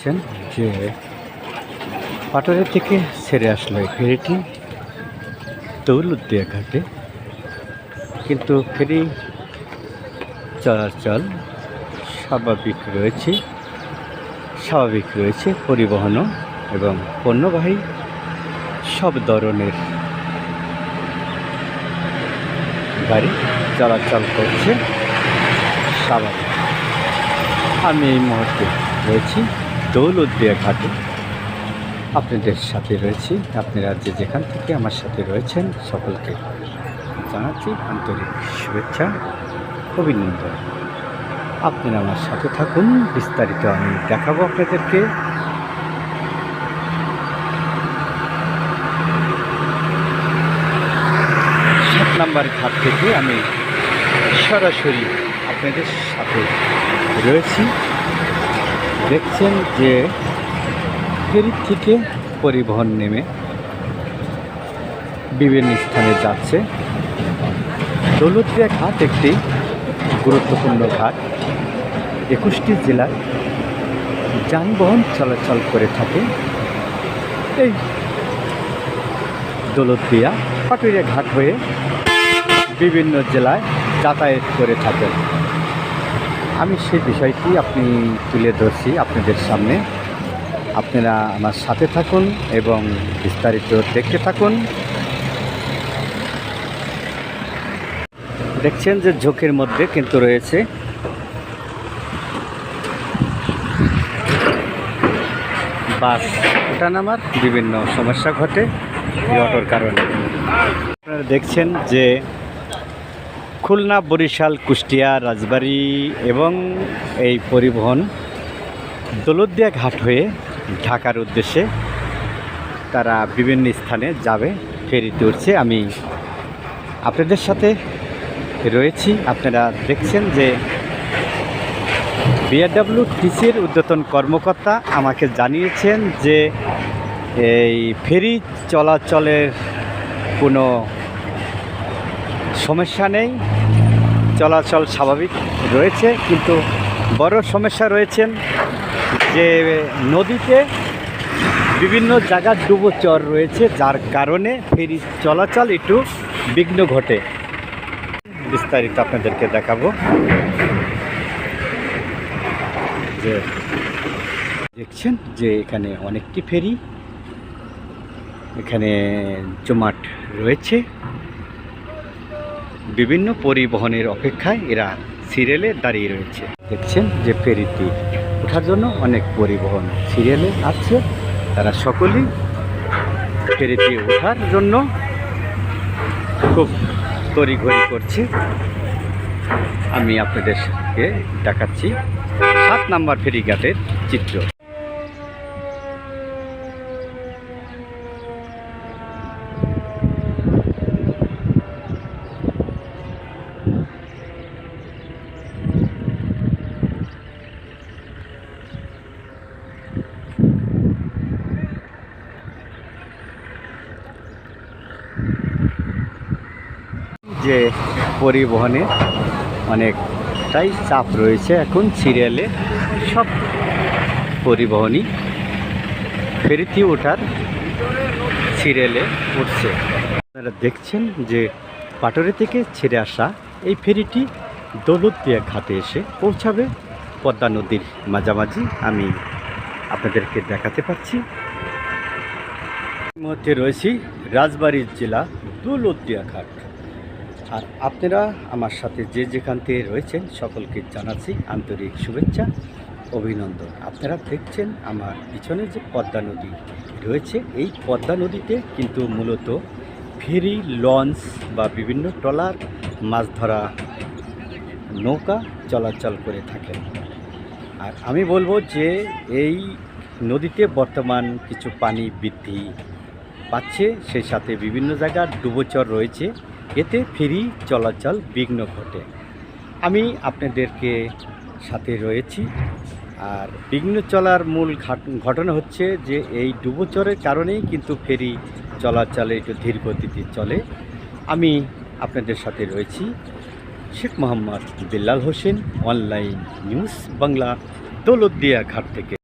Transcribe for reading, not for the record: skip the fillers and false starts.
দেখছেন যে পাটুরিয়া থেকে ছেড়ে আসলো এই ফেরিটি দৌলতদিয়া ঘাটে, কিন্তু ফেরি চলাচল স্বাভাবিক রয়েছে পরিবহনও এবং পণ্যবাহী সব ধরনের গাড়ি চলাচল করছে স্বাভাবিক। আমি এই মুহূর্তে রয়েছি দৌলতদিয়া ঘাটে, আপনাদের সাথে রয়েছি। আপনারা যেখান থেকে আমার সাথে রয়েছেন সকলকে জানাচ্ছি আন্তরিক শুভেচ্ছা, অভিনন্দন। আপনারা আমার সাথে থাকুন, বিস্তারিত আমি দেখাবো আপনাদেরকে। নাম্বার ঘাট থেকে আমি সরাসরি আপনাদের সাথে রয়েছি। দেখছেন যে ফেরি থেকে পরিবহন নেমে বিভিন্ন স্থানে যাচ্ছে। দৌলতদিয়া ঘাট একটি গুরুত্বপূর্ণ ঘাট, 21টি জেলায় যানবাহন চলাচল করে থাকে। এই দৌলতদিয়া পাটুরিয়া ঘাট হয়ে বিভিন্ন জেলায় যাতায়াত করে থাকেন। আমি সেই বিষয়টি তুলে ধরছি আপনাদের সামনে। আপনারা আমার সাথে থাকুন এবং বিস্তারিত দেখতে থাকুন। দেখছেন যে ঝোঁকের মধ্যে কিন্তু রয়েছে বাস ওঠানামার বিভিন্ন সমস্যা ঘটে এই অটোর কারণে। আপনারা দেখছেন যে খুলনা, বরিশাল, কুষ্টিয়া, রাজবাড়ী এবং এই পরিবহন দৌলতদিয়া ঘাট হয়ে ঢাকার উদ্দেশ্যে তারা বিভিন্ন স্থানে যাবে, ফেরিতে উঠছে। আমি আপনাদের সাথে রয়েছি। আপনারা দেখছেন যে বিআরডব্লিউটিসির ঊর্ধ্বতন কর্মকর্তা আমাকে জানিয়েছেন যে এই ফেরি চলাচলের কোনো সমস্যা নেই, চলাচল স্বাভাবিক রয়েছে। কিন্তু বড় সমস্যা রয়েছেন যে নদীতে বিভিন্ন জায়গার ডুবোচর রয়েছে, যার কারণে ফেরি চলাচল একটু বিঘ্ন ঘটে। বিস্তারিত আপনাদেরকে দেখাবো। যে দেখছেন যে এখানে অনেকটি ফেরি এখানে জমাট রয়েছে, বিভিন্ন পরিবহনের অপেক্ষায় এরা সিরিয়ালে দাঁড়িয়ে রয়েছে। দেখছেন যে ফেরিতে ওঠার জন্য অনেক পরিবহন সিরিয়ালে আছে, তারা সকলেই ফেরিতে ওঠার জন্য খুব তড়িঘড়ি করছে। আমি আপনাদেরকে দেখাচ্ছি 7 নম্বর ফেরিঘাটের চিত্র। যে পরিবহনে অনেকটাই চাপ রয়েছে এখন সিরিয়ালে, সব পরিবহনই ফেরিতে ওঠার সিরিয়ালে উঠছে। আপনারা দেখছেন যে পাটুরিয়া থেকে ছেড়ে আসা এই ফেরিটি দৌলতদিয়া ঘাটে এসে পৌঁছাবে পদ্মা নদীর মাঝামাঝি। আমি আপনাদেরকে দেখাতে পাচ্ছি। মধ্যে রয়েছি রাজবাড়ী জেলা দৌলতদিয়া ঘাট। আর আপনারা আমার সাথে যেখান থেকে রয়েছেন সকলকে জানাচ্ছি আন্তরিক শুভেচ্ছা, অভিনন্দন। আপনারা দেখছেন আমার পিছনে যে পদ্মা নদী রয়েছে, এই পদ্মা নদীতে কিন্তু মূলত ফেরি, লঞ্চ বা বিভিন্ন ট্রলার, মাছ ধরা নৌকা চলাচল করে থাকেন। আর আমি বলবো যে এই নদীতে বর্তমান কিছু পানি বৃদ্ধি পাচ্ছে, সেই সাথে বিভিন্ন জায়গার ডুবোচর রয়েছে, এতে ফেরি চলাচল বিঘ্ন ঘটে। আমি আপনাদেরকে সাথে রয়েছি। আর বিঘ্ন চলার মূল ঘটনা হচ্ছে যে এই ডুবোচরের কারণেই কিন্তু ফেরি চলাচলে একটু ধীর গতিতে চলে। আমি আপনাদের সাথে রয়েছি শেখ মোহাম্মদ বিল্লাল হোসেন, অনলাইন নিউজ বাংলা, দৌলতদিয়া ঘাট থেকে।